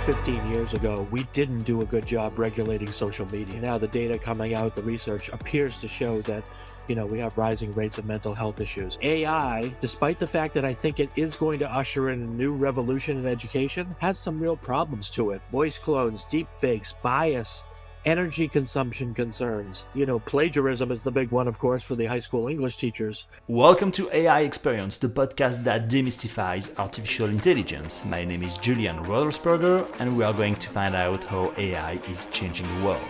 15 years ago, we didn't do a good job regulating social media. Now, the data coming out, the research appears to show that, we have rising rates of mental health issues. AI, despite the fact that I think it is going to usher in a new revolution in education, has some real problems to it. Voice clones, deep fakes, bias, energy consumption concerns. Plagiarism is the big one, of course, for the high school English teachers. Welcome to AI Experience, the podcast that demystifies artificial intelligence. My name is Julian Rodelsberger, and we are going to find out how AI is changing the world.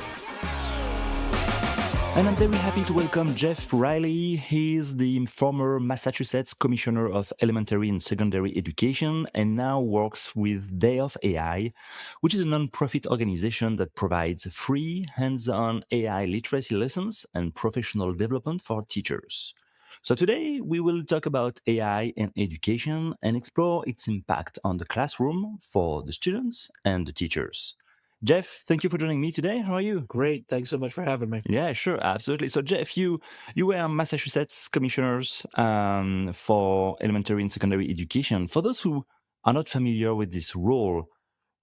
And I'm very happy to welcome Jeff Riley. He's the former Massachusetts Commissioner of Elementary and Secondary Education and now works with Day of AI, which is a non-profit organization that provides free, hands-on AI literacy lessons and professional development for teachers. So today we will talk about AI in education and explore its impact on the classroom for the students and the teachers. Jeff, thank you for joining me today. How are you? Great. Thanks so much for having me. Yeah, sure, absolutely. So, Jeff, you were Massachusetts commissioners for elementary and secondary education. For those who are not familiar with this role,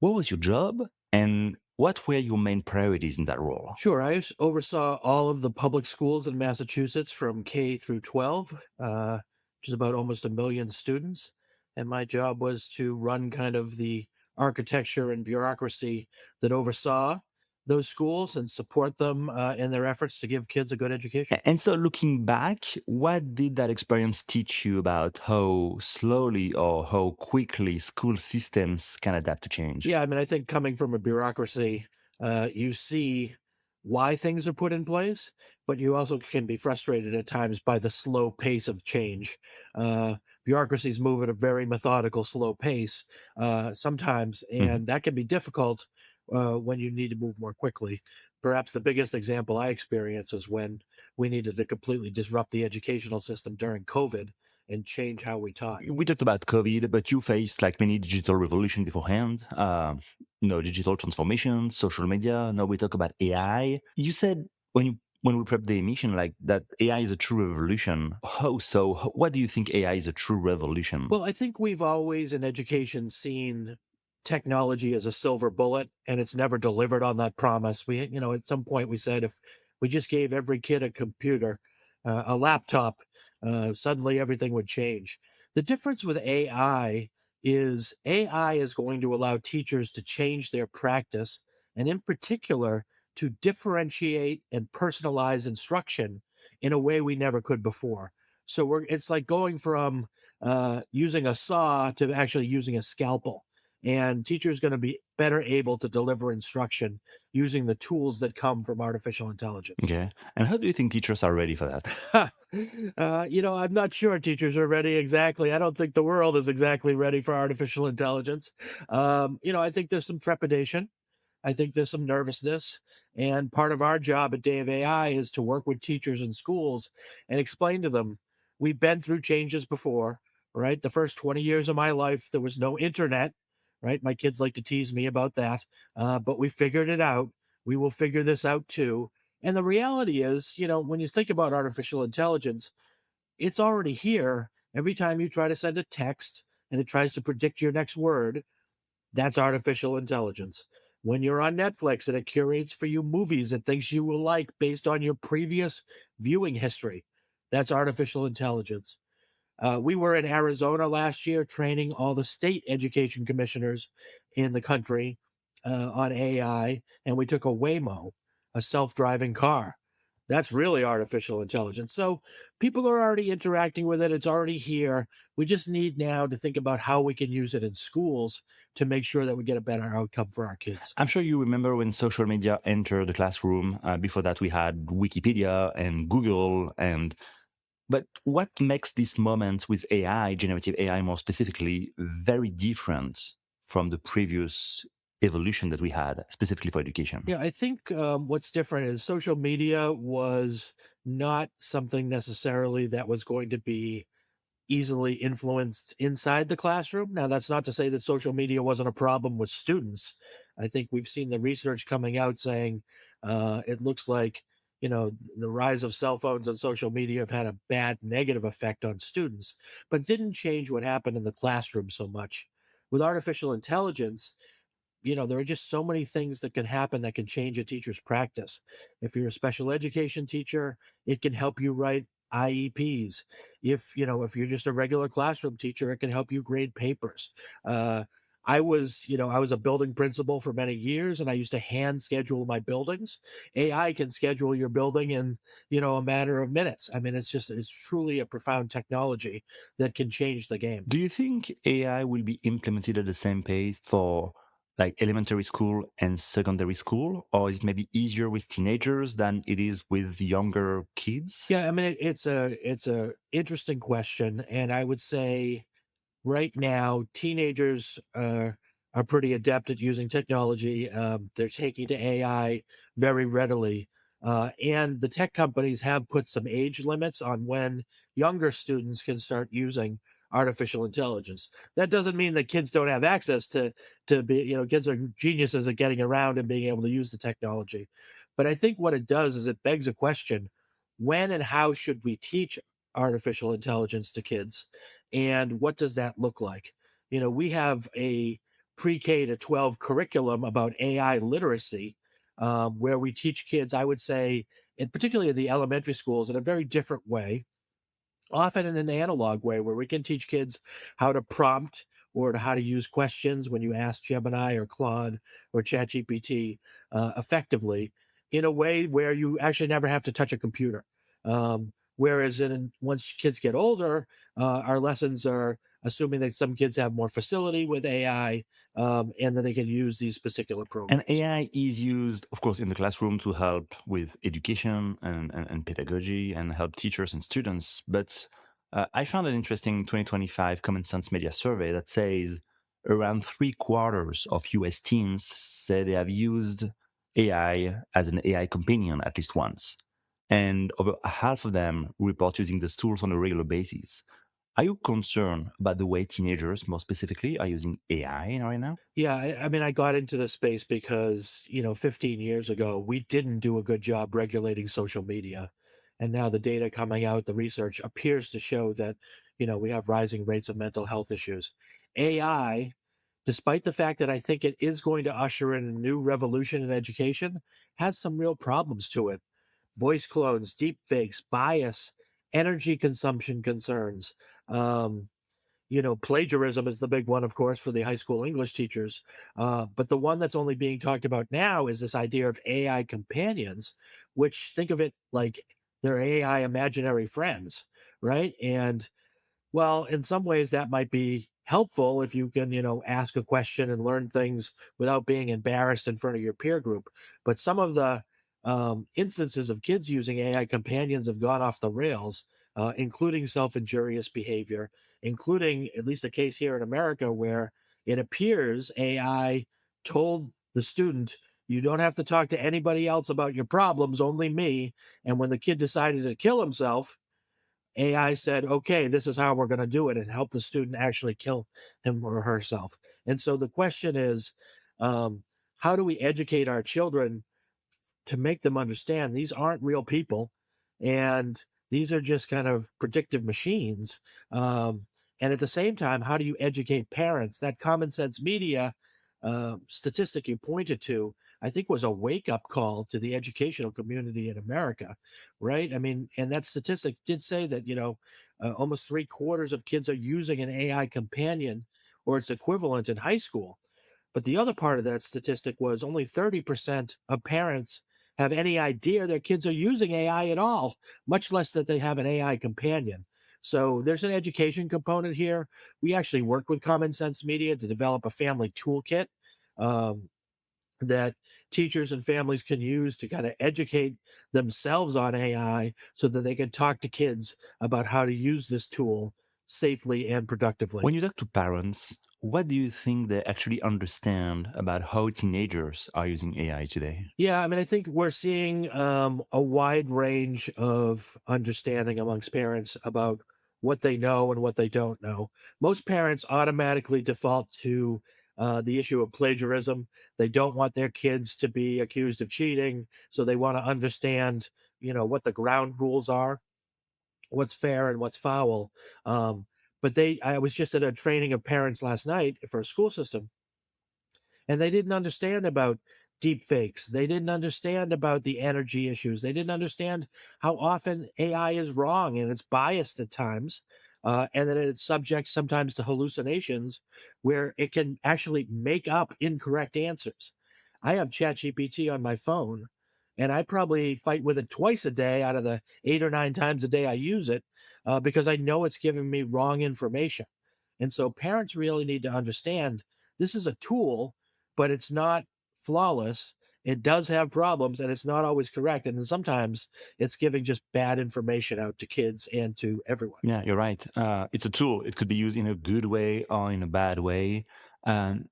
what was your job and what were your main priorities in that role? Sure. Oversaw all of the public schools in Massachusetts from K through 12, which is about almost 1 million students. And my job was to run kind of the architecture and bureaucracy that oversaw those schools and support them in their efforts to give kids a good education. And so, looking back, what did that experience teach you about how slowly or how quickly school systems can adapt to change? Yeah, I mean, I think coming from a bureaucracy, you see why things are put in place, but you also can be frustrated at times by the slow pace of change. Bureaucracies move at a very methodical, slow pace sometimes, Mhm. and that can be difficult when you need to move more quickly. Perhaps the biggest example I experience is when we needed to completely disrupt the educational system during COVID and change how we taught. We talked about COVID, but you faced like many digital revolution beforehand. Digital transformation, social media. Now we talk about AI. You said when we prepped the emission, like that AI is a true revolution. How so? What do you think AI is a true revolution? Well, I think we've always in education seen technology as a silver bullet, and it's never delivered on that promise. At some point we said if we just gave every kid a computer, a laptop, suddenly everything would change. The difference with AI is going to allow teachers to change their practice, and in particular, to differentiate and personalize instruction in a way we never could before. So it's like going from using a saw to actually using a scalpel. And teachers going to be better able to deliver instruction using the tools that come from artificial intelligence. Okay. And how do you think teachers are ready for that? I'm not sure teachers are ready exactly. I don't think the world is exactly ready for artificial intelligence. I think there's some trepidation. I think there's some nervousness. And part of our job at Day of AI is to work with teachers in schools and explain to them we've been through changes before, right? The first 20 years of my life, there was no internet, right? My kids like to tease me about that, but we figured it out. We will figure this out too. And the reality is, when you think about artificial intelligence, it's already here. Every time you try to send a text and it tries to predict your next word, that's artificial intelligence. When you're on Netflix and it curates for you movies it thinks you will like based on your previous viewing history, that's artificial intelligence. We were in Arizona last year training all the state education commissioners in the country on AI, and we took a Waymo, a self-driving car. That's really artificial intelligence. So people are already interacting with it. It's already here. We just need now to think about how we can use it in schools to make sure that we get a better outcome for our kids. I'm sure you remember when social media entered the classroom. Before that, we had Wikipedia and Google. But what makes this moment with AI, generative AI more specifically, very different from the previous evolution that we had, specifically for education? Yeah, I think what's different is social media was not something necessarily that was going to be easily influenced inside the classroom. Now, that's not to say that social media wasn't a problem with students. I think we've seen the research coming out saying it looks like, the rise of cell phones and social media have had a bad negative effect on students, but didn't change what happened in the classroom so much. With artificial intelligence, there are just so many things that can happen that can change a teacher's practice. If you're a special education teacher, it can help you write IEPs. If you're just a regular classroom teacher, it can help you grade papers. Uh, I was a building principal for many years and I used to hand schedule my buildings. AI can schedule your building in, a matter of minutes. I mean, it's truly a profound technology that can change the game. Do you think AI will be implemented at the same pace for like elementary school and secondary school, or is it maybe easier with teenagers than it is with younger kids? Yeah, I mean, it's a interesting question, and I would say right now, teenagers are pretty adept at using technology. They're taking to AI very readily. And the tech companies have put some age limits on when younger students can start using artificial intelligence. That doesn't mean that kids don't have access to be, kids are geniuses at getting around and being able to use the technology. But I think what it does is it begs a question: when and how should we teach artificial intelligence to kids? And what does that look like? We have a pre-K to 12 curriculum about AI literacy, where we teach kids, I would say, and particularly in the elementary schools, in a very different way, often in an analog way, where we can teach kids how to prompt or to how to use questions when you ask Gemini or Claude or ChatGPT effectively in a way where you actually never have to touch a computer. Whereas once kids get older, our lessons are assuming that some kids have more facility with AI, and that they can use these particular And programs. AI is used, of course, in the classroom to help with education and pedagogy and help teachers and students. But I found an interesting 2025 Common Sense Media survey that says around three quarters of US teens say they have used AI as an AI companion at least once. And over half of them report using these tools on a regular basis. Are you concerned about the way teenagers, more specifically, are using AI right now? Yeah, I mean, I got into this space because, 15 years ago, we didn't do a good job regulating social media. And now the data coming out, the research appears to show that, we have rising rates of mental health issues. AI, despite the fact that I think it is going to usher in a new revolution in education, has some real problems to it. Voice clones, deep fakes, bias, energy consumption concerns. Um, Plagiarism is the big one, of course, for the high school English teachers. But the one that's only being talked about now is this idea of AI companions, which think of it like they're AI imaginary friends, right? And well, in some ways, that might be helpful if you can, ask a question and learn things without being embarrassed in front of your peer group. But some of the instances of kids using AI companions have gone off the rails, including self injurious behavior, including at least a case here in America where it appears AI told the student, you don't have to talk to anybody else about your problems, only me. And when the kid decided to kill himself, AI said, okay, this is how we're going to do it, and help the student actually kill him or herself. And so the question is, um, how do we educate our children to make them understand these aren't real people and these are just kind of predictive machines? And at the same time, how do you educate parents? That common sense media statistic you pointed to, I think, was a wake up call to the educational community in America, right? I mean, and that statistic did say that, almost three quarters of kids are using an AI companion or its equivalent in high school. But the other part of that statistic was only 30% of parents have any idea their kids are using AI at all, much less that they have an AI companion. So there's an education component here. We actually worked with Common Sense Media to develop a family toolkit um, that teachers and families can use to kind of educate themselves on AI so that they can talk to kids about how to use this tool safely and productively. When you talk to parents, what do you think they actually understand about how teenagers are using AI today? Yeah, I mean, I think we're seeing a wide range of understanding amongst parents about what they know and what they don't know. Most parents automatically default to the issue of plagiarism. They don't want their kids to be accused of cheating, so they want to understand, what the ground rules are, what's fair and what's foul. I was just at a training of parents last night for a school system, and they didn't understand about deep fakes. They didn't understand about the energy issues. They didn't understand how often AI is wrong and it's biased at times, and that it's subject sometimes to hallucinations where it can actually make up incorrect answers. I have ChatGPT on my phone, and I probably fight with it twice a day out of the 8 or 9 times a day I use it, because I know it's giving me wrong information. And so parents really need to understand this is a tool, but it's not flawless. It does have problems and it's not always correct. And then sometimes it's giving just bad information out to kids and to everyone. Yeah, you're right. It's a tool. It could be used in a good way or in a bad way. Um,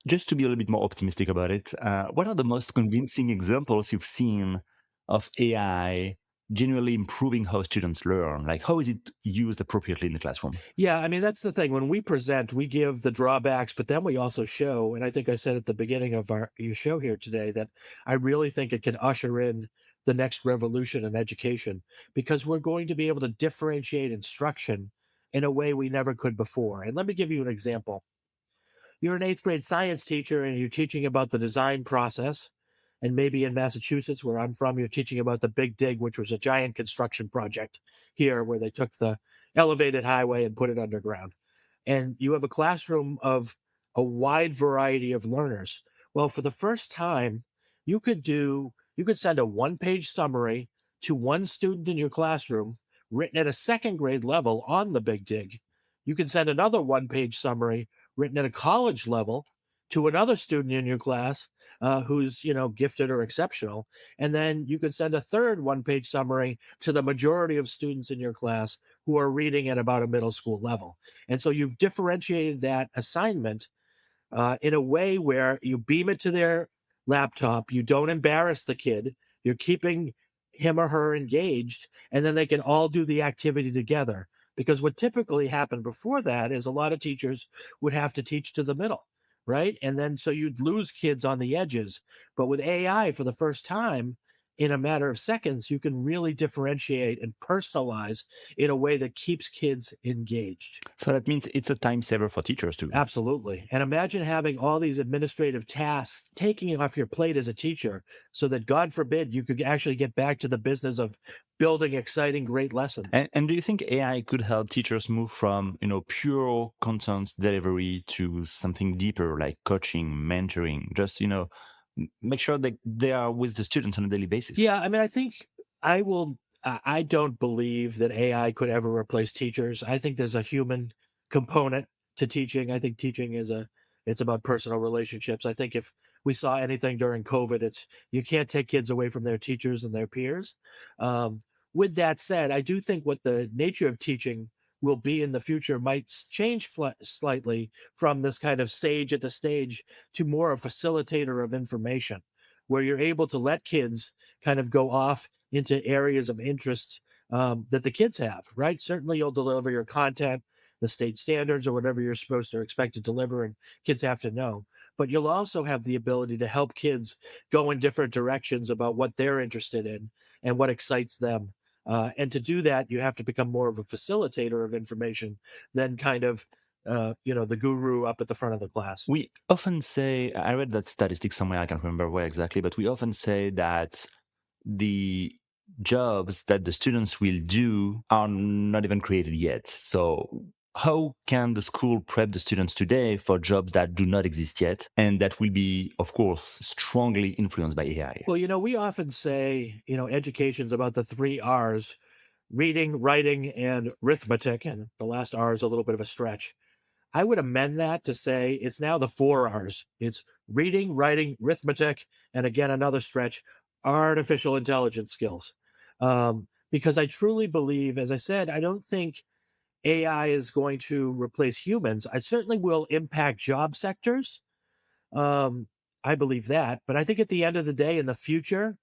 just to be a little bit more optimistic about it, what are the most convincing examples you've seen of AI genuinely improving how students learn? Like, how is it used appropriately in the classroom? Yeah, I mean, that's the thing. When we present, we give the drawbacks, but then we also show, and I think I said at the beginning of our your show here today that I really think it can usher in the next revolution in education because we're going to be able to differentiate instruction in a way we never could before. And let me give you an example. You're an eighth grade science teacher and you're teaching about the design process. And maybe in Massachusetts, where I'm from, you're teaching about the Big Dig, which was a giant construction project here where they took the elevated highway and put it underground. And you have a classroom of a wide variety of learners. Well, for the first time, you could send a one-page summary to one student in your classroom written at a second grade level on the Big Dig. You can send another one-page summary written at a college level to another student in your class, who's gifted or exceptional, and then you could send a third one-page summary to the majority of students in your class who are reading at about a middle school level. And so you've differentiated that assignment in a way where you beam it to their laptop, you don't embarrass the kid, you're keeping him or her engaged, and then they can all do the activity together. Because what typically happened before that is a lot of teachers would have to teach to the middle, right? And then so you'd lose kids on the edges. But with AI, for the first time, in a matter of seconds, you can really differentiate and personalize in a way that keeps kids engaged. So that means it's a time saver for teachers too. Absolutely. And imagine having all these administrative tasks taking off your plate as a teacher so that, God forbid, you could actually get back to the business of building exciting, great lessons. And do you think AI could help teachers move from, pure content delivery to something deeper like coaching, mentoring, just, make sure that they are with the students on a daily basis? Yeah, I mean, I think I don't believe that AI could ever replace teachers. I think there's a human component to teaching. I think teaching it's about personal relationships. I think if we saw anything during COVID, it's you can't take kids away from their teachers and their peers. Um, with that said, I do think what the nature of teaching will be in the future might change slightly from this kind of sage at the stage to more a facilitator of information, where you're able to let kids kind of go off into areas of interest, that the kids have, right? Certainly, you'll deliver your content, the state standards, or whatever you're supposed to expect to deliver, and kids have to know. But you'll also have the ability to help kids go in different directions about what they're interested in and what excites them. And to do that, you have to become more of a facilitator of information than kind of, the guru up at the front of the class. We often say, I read that statistic somewhere, I can't remember where exactly, but we often say that the jobs that the students will do are not even created yet. So, how can the school prep the students today for jobs that do not exist yet and that will be, of course, strongly influenced by AI? Well, we often say, education's about the three R's: reading, writing, and arithmetic. And the last R is a little bit of a stretch. I would amend that to say it's now the four R's. It's reading, writing, arithmetic, and again, another stretch, artificial intelligence skills. Because I truly believe, as I said, I don't think AI is going to replace humans. I certainly will impact job sectors. Um, I believe that. But I think at the end of the day, in the future,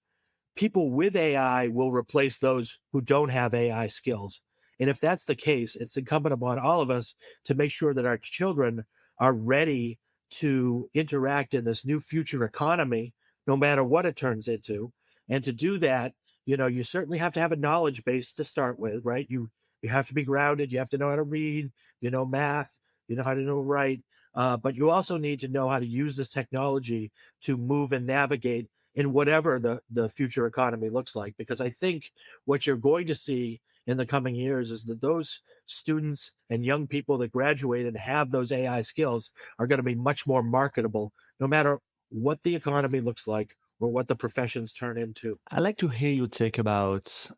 people with AI will replace those who don't have AI skills. And if that's the case, it's incumbent upon all of us to make sure that our children are ready to interact in this new future economy, no matter what it turns into. And to do that, you certainly have to have a knowledge base to start with, right? You have to be grounded. You have to know how to read, math, how to know write. But you also need to know how to use this technology to move and navigate in whatever the future economy looks like. Because I think what you're going to see in the coming years is that those students and young people that graduate and have those AI skills are going to be much more marketable, no matter what the economy looks like or what the professions turn into. I'd like to hear your take about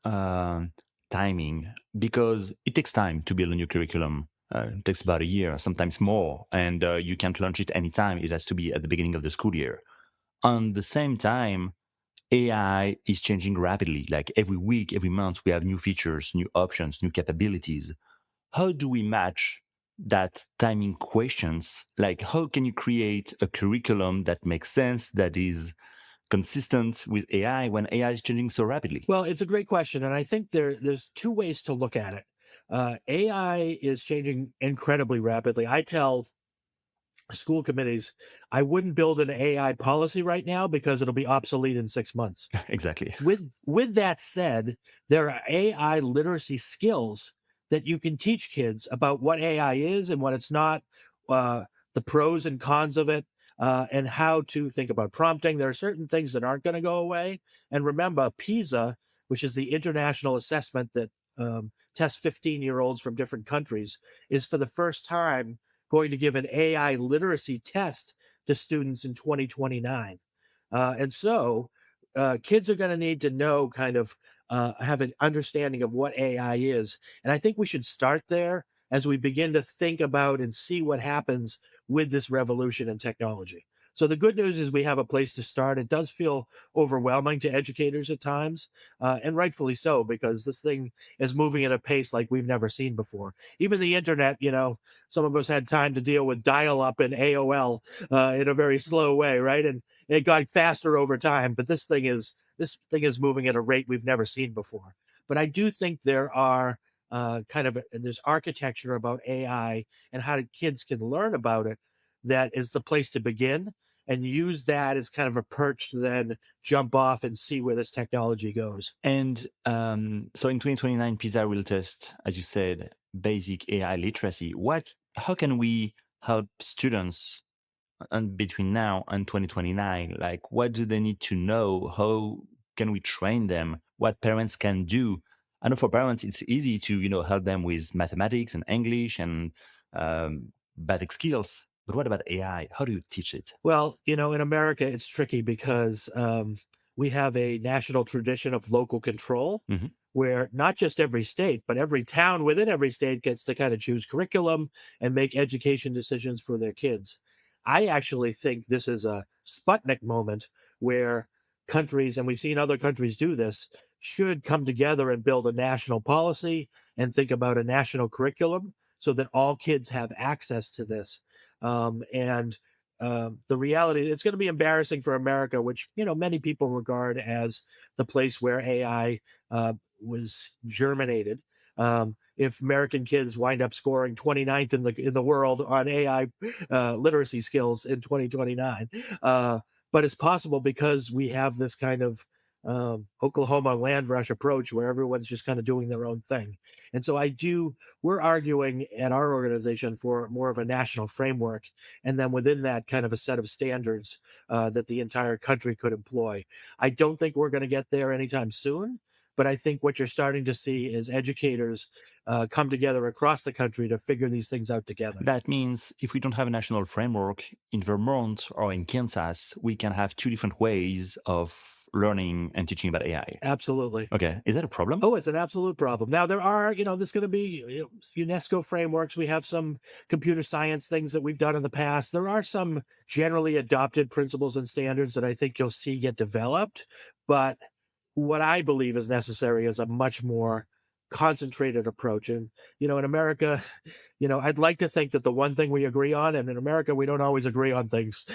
timing because it takes time to build a new curriculum. It takes about a year, sometimes more, and you can't launch it anytime. It has to be at the beginning of the school year. On the same time, AI is changing rapidly. Like every week, every month, we have new features, new options, new capabilities. How do we match that timing questions? Like, how can you create a curriculum that makes sense, that is consistent with AI when AI is changing so rapidly? Well, it's a great question, and I think there's two ways to look at it. AI is changing incredibly rapidly. I tell school committees I wouldn't build an AI policy right now because it'll be obsolete in 6 months. Exactly. With that said, there are AI literacy skills that you can teach kids about what AI is and what it's not, uh, the pros and cons of it, and how to think about prompting. There are certain things that aren't going to go away. And remember, PISA, which is the international assessment that tests 15-year-olds from different countries, is for the first time going to give an AI literacy test to students in 2029. And so kids are going to need to know kind of have an understanding of what AI is. And I think we should start there as we begin to think about and see what happens with this revolution in technology. So the good news is we have a place to start. It does feel overwhelming to educators at times, and rightfully so, because this thing is moving at a pace like we've never seen before. Even the internet, some of us had time to deal with dial up and AOL in a very slow way, right? And it got faster over time, but this thing is moving at a rate we've never seen before. But I do think there are there's architecture about AI and how kids can learn about it that is the place to begin and use that as kind of a perch to then jump off and see where this technology goes. And so in 2029, PISA will test, as you said, basic AI literacy. How can we help students and between now and 2029? Like, what do they need to know? How can we train them? What parents can do? I know for parents, it's easy to, help them with mathematics and English and basic skills. But what about AI? How do you teach it? Well, in America, it's tricky because we have a national tradition of local control Mhm. where not just every state, but every town within every state gets to kind of choose curriculum and make education decisions for their kids. I actually think this is a Sputnik moment where countries, and we've seen other countries do this, should come together and build a national policy and think about a national curriculum so that all kids have access to this. And the reality, it's going to be embarrassing for America, which many people regard as the place where AI was germinated. If American kids wind up scoring 29th in the world on AI literacy skills in 2029, but it's possible because we have this kind of Oklahoma land rush approach where everyone's just kind of doing their own thing. And so we're arguing at our organization for more of a national framework, and then within that, kind of a set of standards that the entire country could employ. I don't think we're going to get there anytime soon, but I think what you're starting to see is educators come together across the country to figure these things out together. That means if we don't have a national framework in Vermont or in Kansas, we can have two different ways of learning and teaching about AI. Absolutely. Okay. Is that a problem? Oh, it's an absolute problem. Now there are, there's going to be UNESCO frameworks. We have some computer science things that we've done in the past. There are some generally adopted principles and standards that I think you'll see get developed. But what I believe is necessary is a much more concentrated approach. And, in America, I'd like to think that the one thing we agree on, and in America, we don't always agree on things,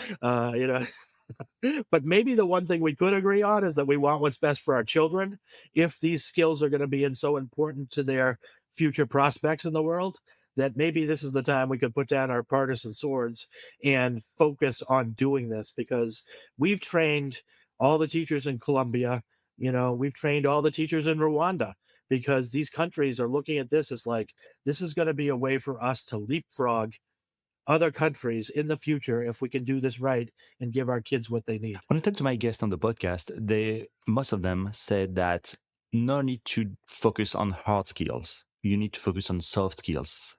but maybe the one thing we could agree on is that we want what's best for our children. If these skills are going to be so important to their future prospects in the world, that maybe this is the time we could put down our partisan swords and focus on doing this because we've trained all the teachers in Colombia, we've trained all the teachers in Rwanda because these countries are looking at this as like, this is going to be a way for us to leapfrog other countries in the future if we can do this right and give our kids what they need. When I talked to my guests on the podcast, they most of them said that no need to focus on hard skills. You need to focus on soft skills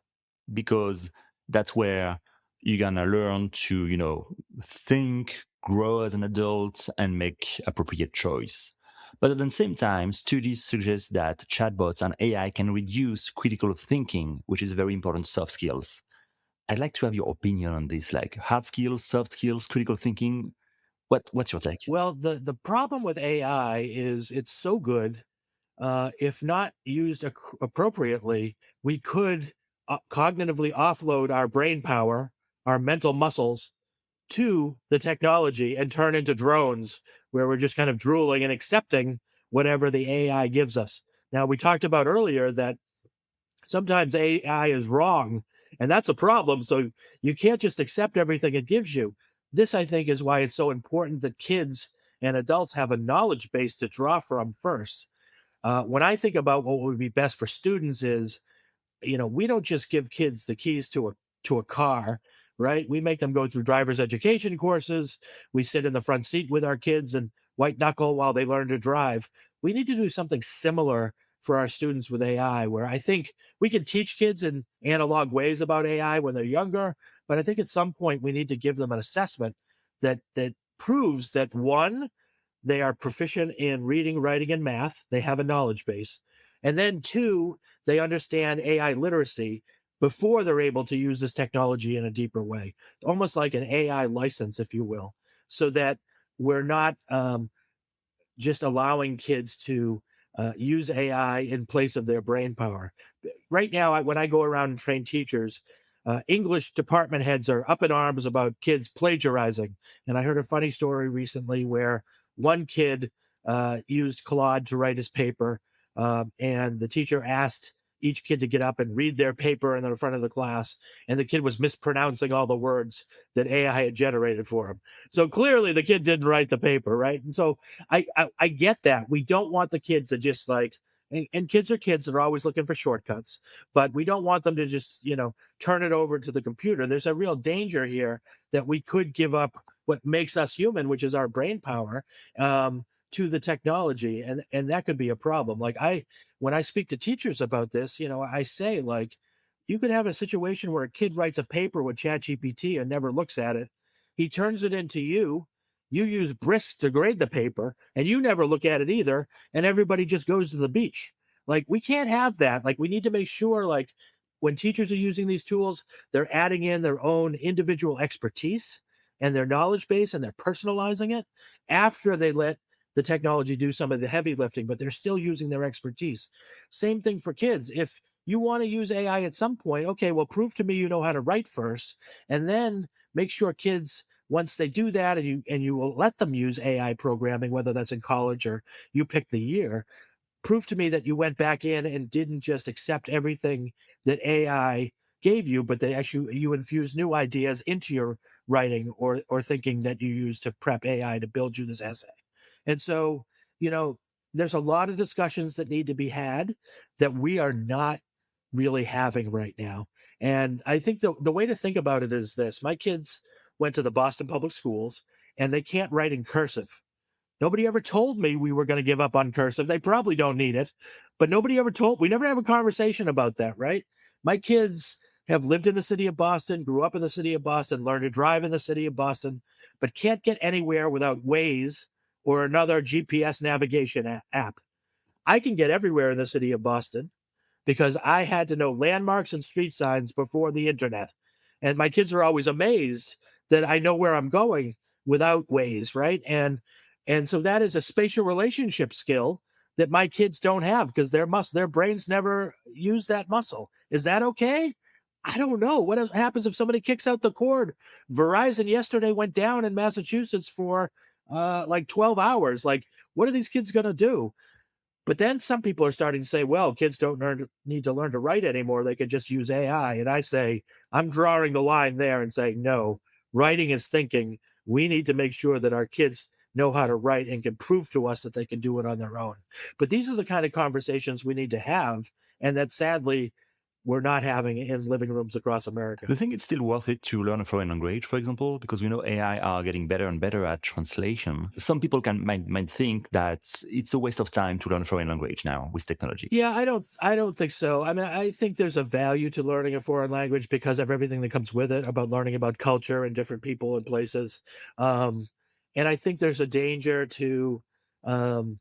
because that's where you're gonna learn to, think, grow as an adult, and make appropriate choice. But at the same time, studies suggest that chatbots and AI can reduce critical thinking, which is very important soft skills. I'd like to have your opinion on this, like hard skills, soft skills, critical thinking. What's your take? Well, the problem with AI is it's so good. If not used appropriately, we could cognitively offload our brain power, our mental muscles to the technology and turn into drones where we're just kind of drooling and accepting whatever the AI gives us. Now, we talked about earlier that sometimes AI is wrong, and that's a problem. So you can't just accept everything it gives you. This, I think, is why it's so important that kids and adults have a knowledge base to draw from first. When I think about what would be best for students is, we don't just give kids the keys to a car, right? We make them go through driver's education courses. We sit in the front seat with our kids and white knuckle while they learn to drive. We need to do something similar for our students with AI, where I think we can teach kids in analog ways about AI when they're younger, but I think at some point we need to give them an assessment that proves that one, they are proficient in reading, writing, and math. They have a knowledge base. And then two, they understand AI literacy before they're able to use this technology in a deeper way, almost like an AI license, if you will, so that we're not just allowing kids to use AI in place of their brain power. Right now, when I go around and train teachers, English department heads are up in arms about kids plagiarizing. And I heard a funny story recently where one kid used Claude to write his paper, and the teacher asked each kid to get up and read their paper in the front of the class, and the kid was mispronouncing all the words that AI had generated for him. So clearly, the kid didn't write the paper, right? And so I get that. We don't want the kids to just like, and kids are kids. They're always looking for shortcuts, but we don't want them to just, turn it over to the computer. There's a real danger here that we could give up what makes us human, which is our brain power, to the technology. And that could be a problem. When I speak to teachers about this, I say like, you could have a situation where a kid writes a paper with ChatGPT and never looks at it. He turns it into you. You use Brisk to grade the paper and you never look at it either. And everybody just goes to the beach. Like, we can't have that. Like, we need to make sure, like, when teachers are using these tools, they're adding in their own individual expertise and their knowledge base and they're personalizing it after they let the technology do some of the heavy lifting, but they're still using their expertise. Same thing for kids. If you want to use AI at some point, okay, well, prove to me you know how to write first, and then make sure kids, once they do that, and you will let them use AI programming, whether that's in college or you pick the year, prove to me that you went back in and didn't just accept everything that AI gave you, but that actually you infused new ideas into your writing or thinking that you used to prep AI to build you this essay. And so, you know, there's a lot of discussions that need to be had that we are not really having right now. And I think the way to think about it is this: my kids went to the Boston Public Schools and they can't write in cursive. Nobody ever told me we were going to give up on cursive. They probably don't need it, but we never have a conversation about that, right? My kids have lived in the city of Boston, grew up in the city of Boston, learned to drive in the city of Boston, but can't get anywhere without Waze or another GPS navigation app. I can get everywhere in the city of Boston because I had to know landmarks and street signs before the internet. And my kids are always amazed that I know where I'm going without Waze, right? And so that is a spatial relationship skill that my kids don't have because their brains never use that muscle. Is that okay? I don't know. What happens if somebody kicks out the cord? Verizon yesterday went down in Massachusetts for like 12 hours. Like, what are these kids going to do? But then some people are starting to say, well, kids don't need to learn to write anymore. They could just use AI. And I say, I'm drawing the line there and saying, no, writing is thinking. We need to make sure that our kids know how to write and can prove to us that they can do it on their own. But these are the kind of conversations we need to have. And that sadly, we're not having in living rooms across Do America. you think it's still worth it to learn a foreign language, for example? Because we know AI are getting better and better at translation. Some people might think that it's a waste of time to learn a foreign language now with technology. Yeah, I don't think so. I mean, I think there's a value to learning a foreign language because of everything that comes with it, about learning about culture and different people and places. Um, and I think there's a danger to um,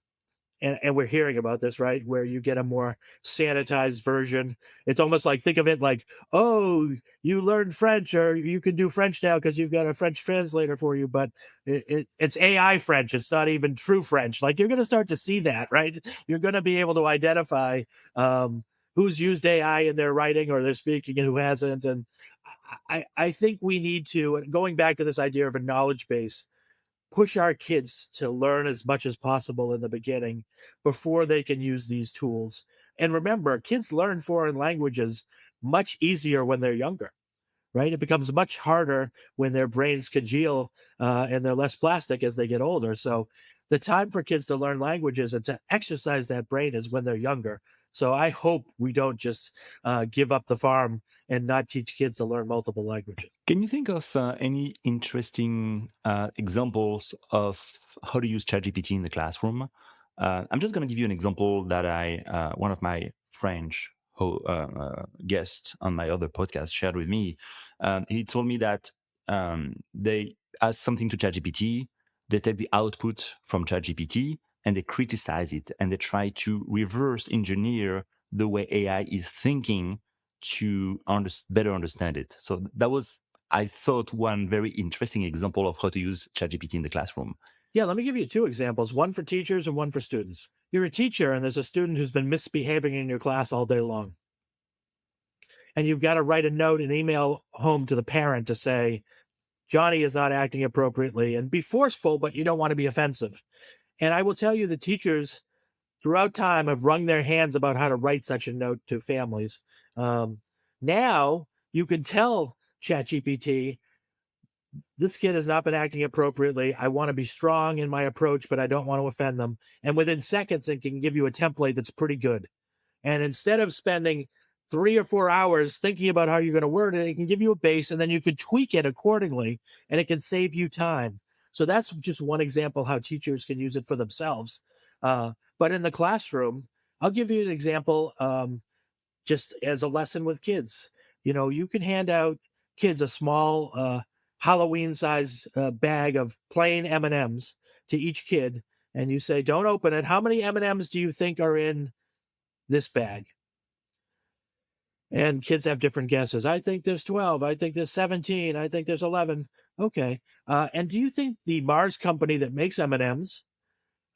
and we're hearing about this, right? Where you get a more sanitized version. It's almost like, think of it like, oh, you learned French or you can do French now because you've got a French translator for you, but it's AI French. It's not even true French. Like you're going to start to see that, right? You're going to be able to identify um, who's used AI in their writing or their speaking and who hasn't. And I think we need to, going back to this idea of a knowledge base, push our kids to learn as much as possible in the beginning before they can use these tools. And remember, kids learn foreign languages much easier when they're younger, right? It becomes much harder when their brains congeal and they're less plastic as they get older. So the time for kids to learn languages and to exercise that brain is when they're younger. So I hope we don't just give up the farm and not teach kids to learn multiple languages. Can you think of any interesting examples of how to use ChatGPT in the classroom? I'm just going to give you an example that one of my French guests on my other podcast shared with me. He told me that they ask something to ChatGPT, they take the output from ChatGPT and they criticize it and they try to reverse engineer the way AI is thinking to better understand it. So that was, I thought, one very interesting example of how to use ChatGPT in the classroom. Yeah, let me give you two examples, one for teachers and one for students. You're a teacher and there's a student who's been misbehaving in your class all day long. And you've got to write a note and email home to the parent to say, Johnny is not acting appropriately, and be forceful, but you don't want to be offensive. And I will tell you, the teachers throughout time have wrung their hands about how to write such a note to families. Um, Now you can tell ChatGPT, this kid has not been acting appropriately. I want to be strong in my approach, but I don't want to offend them. And within seconds, it can give you a template that's pretty good. And instead of spending 3 or 4 hours thinking about how you're going to word it, it can give you a base and then you could tweak it accordingly and it can save you time. So that's just one example how teachers can use it for themselves. But in the classroom, I'll give you an example just as a lesson with kids. You know, you can hand out kids a small Halloween size bag of plain M&Ms to each kid and you say, don't open it. How many M&Ms do you think are in this bag? And kids have different guesses. I think there's 12. I think there's 17. I think there's 11. Okay. And do you think the Mars company that makes M&Ms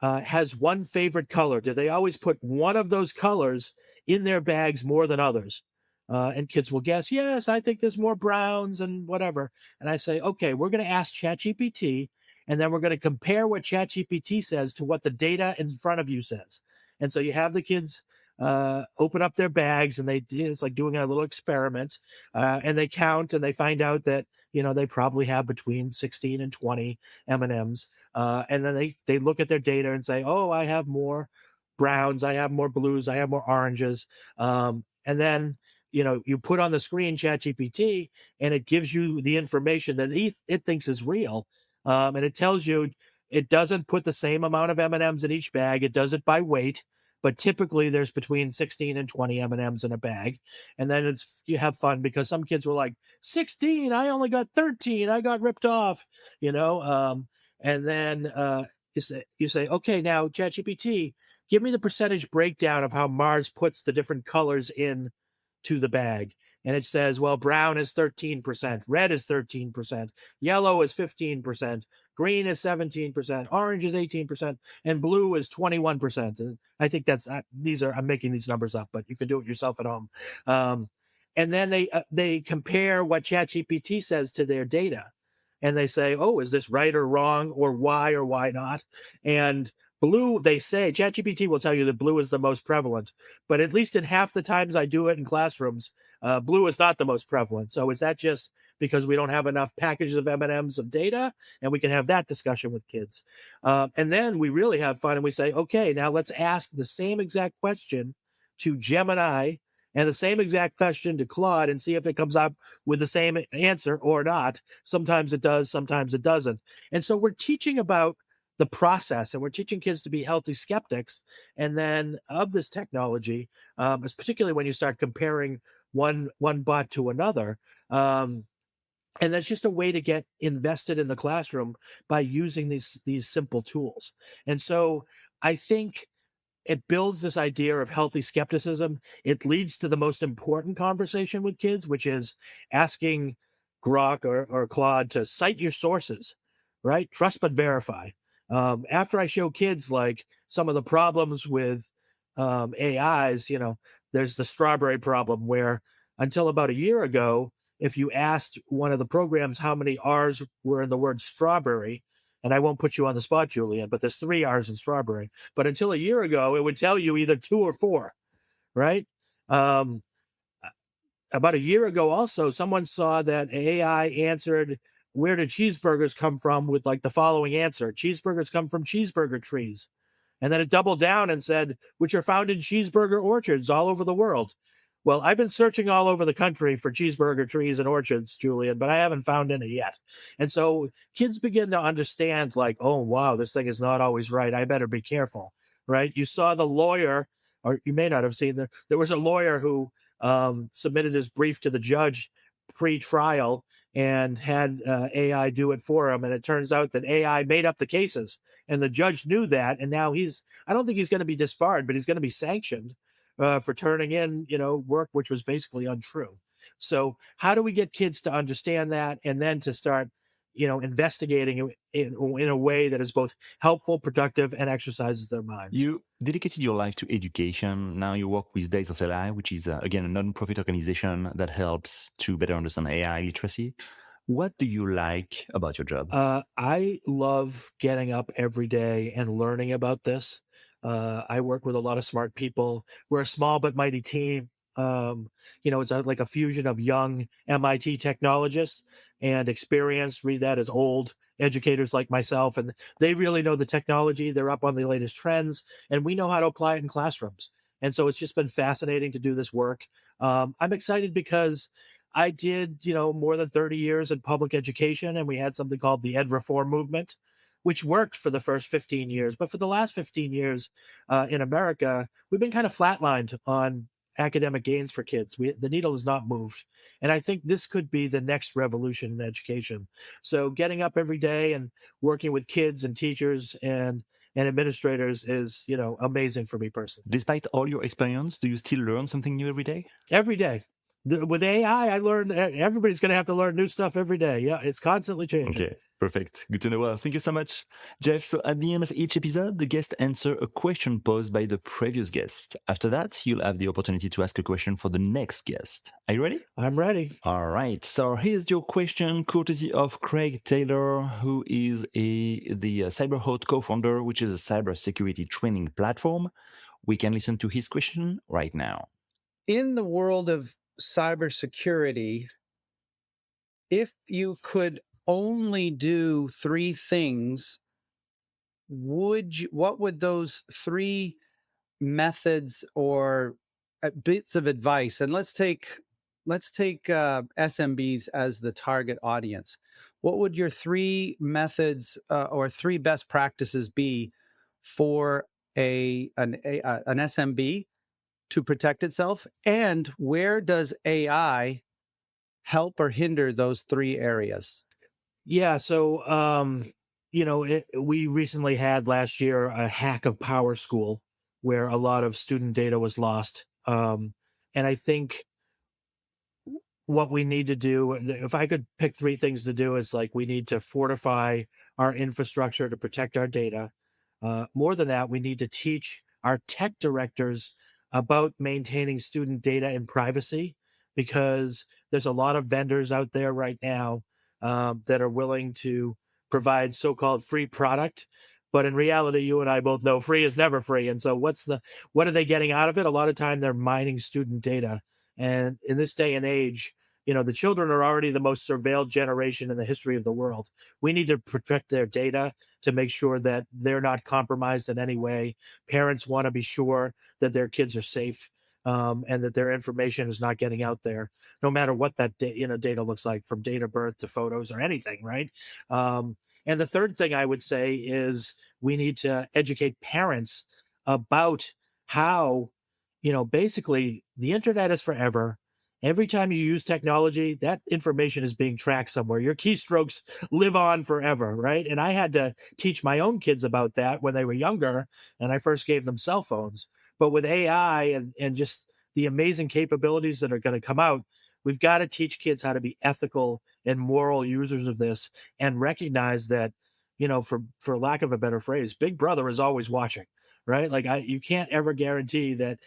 has one favorite color? Do they always put one of those colors in their bags more than others? And kids will guess, yes, I think there's more browns and whatever. And I say, okay, we're going to ask ChatGPT, and then we're going to compare what ChatGPT says to what the data in front of you says. And so you have the kids open up their bags, and it's like doing a little experiment, and they count, and they find out that they probably have between 16 and 20 M&Ms. And then they look at their data and say, oh, I have more browns, I have more blues, I have more oranges. And then you put on the screen ChatGPT, and it gives you the information that it thinks is real. And it tells you it doesn't put the same amount of M&Ms in each bag. It does it by weight, but typically there's between 16 and 20 M&Ms in a bag. And then you have fun because some kids were like, 16, I only got 13, I got ripped off, you know. And then you say, okay, now ChatGPT, give me the percentage breakdown of how Mars puts the different colors in to the bag. And it says, well, brown is 13%, red is 13%, yellow is 15%, green is 17%, orange is 18%, and blue is 21%. And I think I'm making these numbers up, but you can do it yourself at home. And then they compare what ChatGPT says to their data, and they say, oh, is this right or wrong, or why or why not? And blue, they say, ChatGPT will tell you that blue is the most prevalent, but at least in half the times I do it in classrooms, blue is not the most prevalent. So is that just because we don't have enough packages of M&Ms of data? And we can have that discussion with kids. And then we really have fun and we say, okay, now let's ask the same exact question to Gemini and the same exact question to Claude and see if it comes up with the same answer or not. Sometimes it does, sometimes it doesn't. And so we're teaching about the process, and we're teaching kids to be healthy skeptics and then of this technology, particularly when you start comparing one bot to another. Um, and that's just a way to get invested in the classroom by using these simple tools. And so I think it builds this idea of healthy skepticism. It leads to the most important conversation with kids, which is asking Grok or Claude to cite your sources, right? Trust but verify. After I show kids like some of the problems with AIs, there's the strawberry problem where until about a year ago, if you asked one of the programs how many R's were in the word strawberry, and I won't put you on the spot, Julian, but there's three R's in strawberry. But until a year ago, it would tell you either two or four, right? Um, about a year ago, also, someone saw that AI answered, "Where do cheeseburgers come from?" with like the following answer: cheeseburgers come from cheeseburger trees. And then it doubled down and said, which are found in cheeseburger orchards all over the world. Well, I've been searching all over the country for cheeseburger trees and orchards, Julian, but I haven't found any yet. And so kids begin to understand, like, oh, wow, this thing is not always right. I better be careful, right? You saw the lawyer, or you may not have seen there was a lawyer who submitted his brief to the judge pre-trial and had AI do it for him. And it turns out that AI made up the cases, and the judge knew that. And now I don't think he's going to be disbarred, but he's going to be sanctioned for turning in, work which was basically untrue. So how do we get kids to understand that and then to start, investigating in a way that is both helpful, productive, and exercises their minds? You dedicated your life to education. Now you work with Days of AI, which is, again, a non-profit organization that helps to better understand AI literacy. What do you like about your job? I love getting up every day and learning about this. I work with a lot of smart people. We're a small but mighty team. It's like a fusion of young MIT technologists and experienced, read that as old educators like myself. And they really know the technology. They're up on the latest trends, and we know how to apply it in classrooms. And so it's just been fascinating to do this work. I'm excited because I did, more than 30 years in public education, and we had something called the Ed Reform Movement, which worked for the first 15 years. But for the last 15 years in America, we've been kind of flatlined on academic gains for kids. The needle has not moved. And I think this could be the next revolution in education. So getting up every day and working with kids and teachers and administrators is, amazing for me personally. Despite all your experience, do you still learn something new every day? Every day. With AI, I learn everybody's going to have to learn new stuff every day. Yeah, it's constantly changing. Okay, perfect. Good to know. Well, thank you so much, Jeff. So at the end of each episode, the guest answer a question posed by the previous guest. After that, you'll have the opportunity to ask a question for the next guest. Are you ready? I'm ready. All right. So here's your question, courtesy of Craig Taylor, who is the CyberHost co-founder, which is a cybersecurity training platform. We can listen to his question right now. In the world of cybersecurity, if you could only do three things, what would those three methods or bits of advice? And let's take SMBs as the target audience. What would your three methods or three best practices be for an SMB to protect itself? And where does AI help or hinder those three areas? Yeah. So, we recently had last year a hack of Power School where a lot of student data was lost. And I think what we need to do, if I could pick three things to do, is like we need to fortify our infrastructure to protect our data. More than that, we need to teach our tech directors about maintaining student data and privacy, because there's a lot of vendors out there right now that are willing to provide so-called free product. But in reality, you and I both know free is never free. And so what are they getting out of it? A lot of time they're mining student data. And in this day and age, the children are already the most surveilled generation in the history of the world. We need to protect their data to make sure that they're not compromised in any way. Parents want to be sure that their kids are safe. and that their information is not getting out there, no matter what that data looks like, from date of birth to photos or anything, right? And the third thing I would say is we need to educate parents about how, basically the internet is forever. Every time you use technology, that information is being tracked somewhere. Your keystrokes live on forever, right? And I had to teach my own kids about that when they were younger, and I first gave them cell phones. But with AI and just the amazing capabilities that are going to come out, we've got to teach kids how to be ethical and moral users of this, and recognize that, for lack of a better phrase, Big Brother is always watching, right? Like you can't ever guarantee that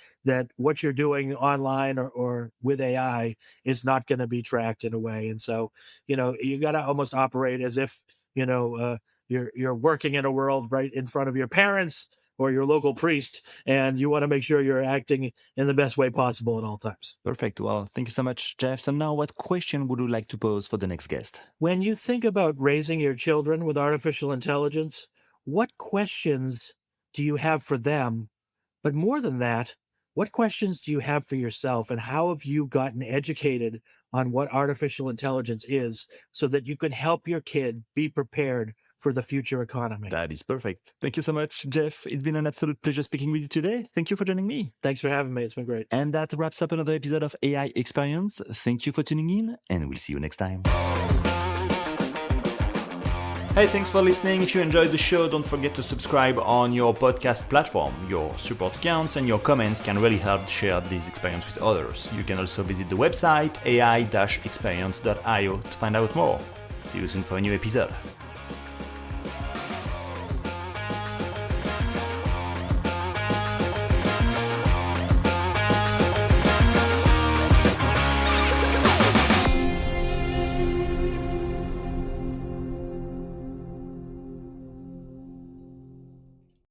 what you're doing online or with AI is not going to be tracked in a way. And so, you got to almost operate as if, you're working in a world right in front of your parents or your local priest, and you want to make sure you're acting in the best way possible at all times. Perfect. Well, thank you so much, Jeff. So now what question would you like to pose for the next guest? When you think about raising your children with artificial intelligence, what questions do you have for them? But more than that, what questions do you have for yourself, and how have you gotten educated on what artificial intelligence is so that you can help your kid be prepared for the future economy? That is perfect. Thank you so much, Jeff. It's been an absolute pleasure speaking with you today. Thank you for joining me. Thanks for having me. It's been great. And that wraps up another episode of AI Experience. Thank you for tuning in, and we'll see you next time. Hey, thanks for listening. If you enjoyed the show, don't forget to subscribe on your podcast platform. Your support counts, and your comments can really help share this experience with others. You can also visit the website ai-experience.io to find out more. See you soon for a new episode.